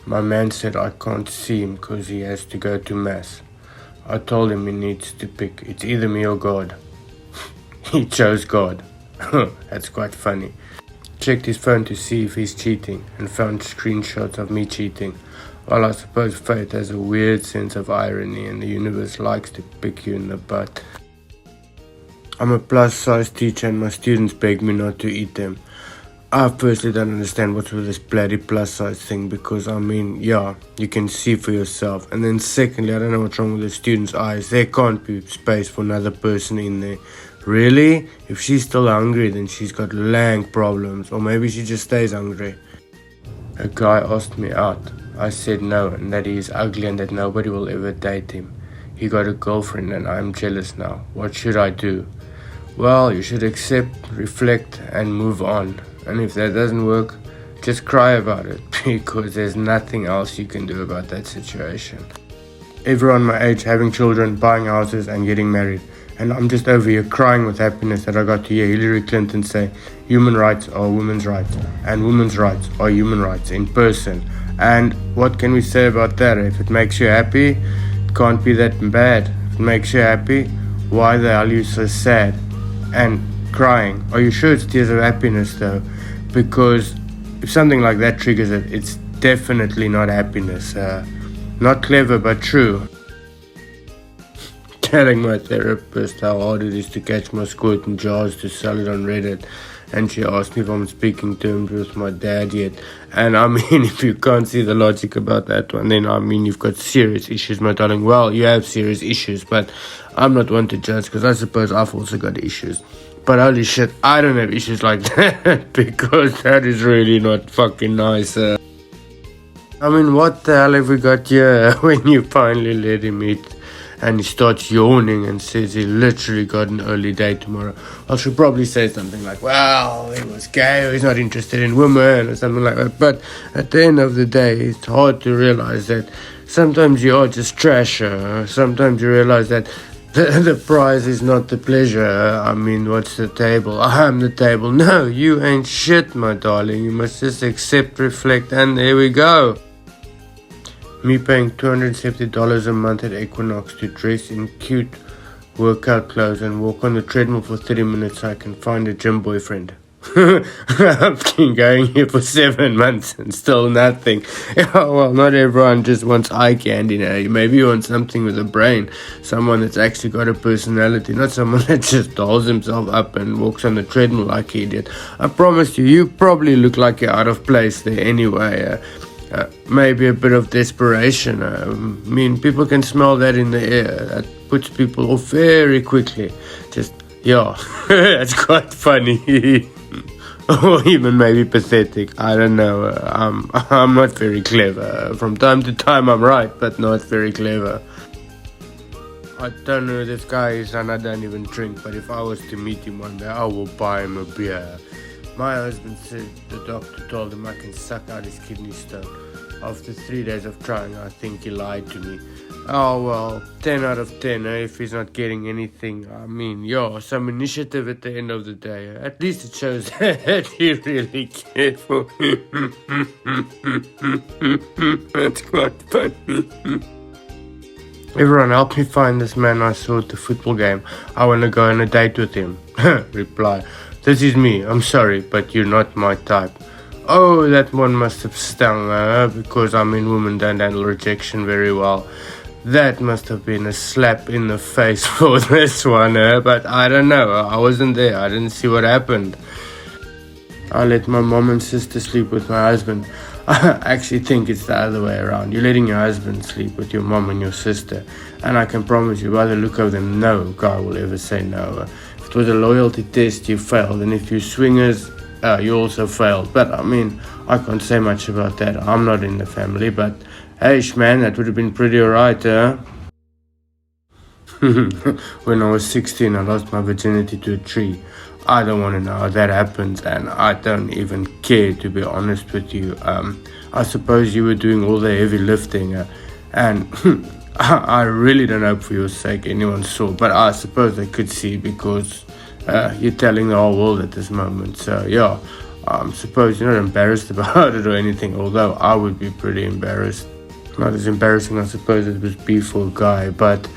My man said I can't see him because he has to go to mass. I told him he needs to pick. It's either me or God. He chose God. That's quite funny. Checked his phone to see if he's cheating and found screenshots of me cheating. Well, I suppose fate has a weird sense of irony and the universe likes to pick you in the butt. I'm a plus-size teacher and my students beg me not to eat them. I firstly don't understand what's with this bloody plus-size thing because, yeah, you can see for yourself. And then secondly, I don't know what's wrong with the students' eyes. There can't be space for another person in there. Really? If she's still hungry, then she's got lank problems. Or maybe she just stays hungry. A guy asked me out. I said no and that he is ugly and that nobody will ever date him. He got a girlfriend and I'm jealous now. What should I do? Well, you should accept, reflect and move on. And if that doesn't work, just cry about it because there's nothing else you can do about that situation. Everyone my age having children, buying houses and getting married. And I'm just over here crying with happiness that I got to hear Hillary Clinton say human rights are women's rights and women's rights are human rights in person. And what can we say about that? If it makes you happy, it can't be that bad. If it makes you happy, why the hell are you so sad and crying? Are you sure it's tears of happiness though? Because if something like that triggers it, it's definitely not happiness. Not clever but true. Telling my therapist how hard it is to catch my squirt in jars to sell it on Reddit, and she asked me if I'm speaking terms with my dad yet. And if you can't see the logic about that one, then you've got serious issues, my darling. Well, you have serious issues, but I'm not one to judge because I suppose I've also got issues. But holy shit, I don't have issues like that because that is really not fucking nice. What the hell have we got here when you finally let him eat? And he starts yawning and says he literally got an early day tomorrow. I should probably say something like, well, he was gay or he's not interested in women or something like that. But at the end of the day, it's hard to realize that sometimes you are just trash. Sometimes you realize that the prize is not the pleasure. What's the table? I'm the table. No, you ain't shit, my darling. You must just accept, reflect, and there we go. Me paying $270 a month at Equinox to dress in cute workout clothes and walk on the treadmill for 30 minutes so I can find a gym boyfriend. I've been going here for 7 months and still nothing. Well, not everyone just wants eye candy now. Maybe you want something with a brain. Someone that's actually got a personality, not someone that just dolls himself up and walks on the treadmill like he did. I promise you probably look like you're out of place there anyway. Maybe a bit of desperation. People can smell that in the air. That puts people off very quickly. That's quite funny. Or even maybe pathetic. I don't know. I'm not very clever. From time to time I'm right, but not very clever. I don't know who this guy is and I don't even drink, but if I was to meet him one day, I will buy him a beer. My husband said the doctor told him I can suck out his kidney stone. After 3 days of trying, I think he lied to me. Oh well, 10 out of 10 if he's not getting anything. Some initiative at the end of the day. At least it shows that he really cared for him. That's quite funny. Everyone help me find this man I saw at the football game. I want to go on a date with him. Reply. This is me. I'm sorry, but you're not my type. Oh, that one must have stung, because women don't handle rejection very well. That must have been a slap in the face for this one, but I don't know. I wasn't there. I didn't see what happened. I let my mom and sister sleep with my husband. I actually think it's the other way around. You're letting your husband sleep with your mom and your sister. And I can promise you, by the look of them, no guy will ever say no. If it was a loyalty test, you failed. And if you're swingers, you also failed. But I can't say much about that. I'm not in the family. But hey, man, that would have been pretty alright, When I was 16, I lost my virginity to a tree. I don't want to know how that happens, and I don't even care, to be honest with you. I suppose you were doing all the heavy lifting, and I really don't hope for your sake anyone saw, but I suppose they could see because you're telling the whole world at this moment. So yeah, I suppose you're not embarrassed about it or anything, although I would be pretty embarrassed. Not as embarrassing, I suppose, it would be for a guy, but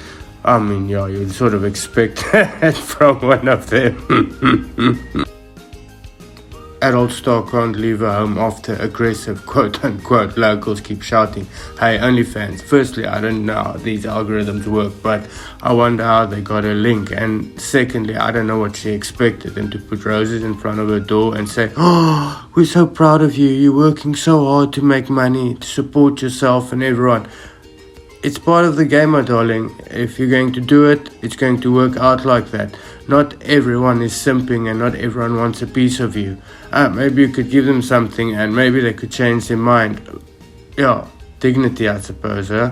I mean, yeah, you'd sort of expect that from one of them. Adult star can't leave her home after aggressive quote-unquote locals keep shouting, "Hey, OnlyFans." Firstly, I don't know how these algorithms work, but I wonder how they got a link. And secondly, I don't know what she expected, them to put roses in front of her door and say, "Oh, we're so proud of you. You're working so hard to make money, to support yourself and everyone." It's part of the game, my darling. If you're going to do it, it's going to work out like that. Not everyone is simping and not everyone wants a piece of you. Maybe you could give them something and maybe they could change their mind. Yeah, dignity, I suppose, huh?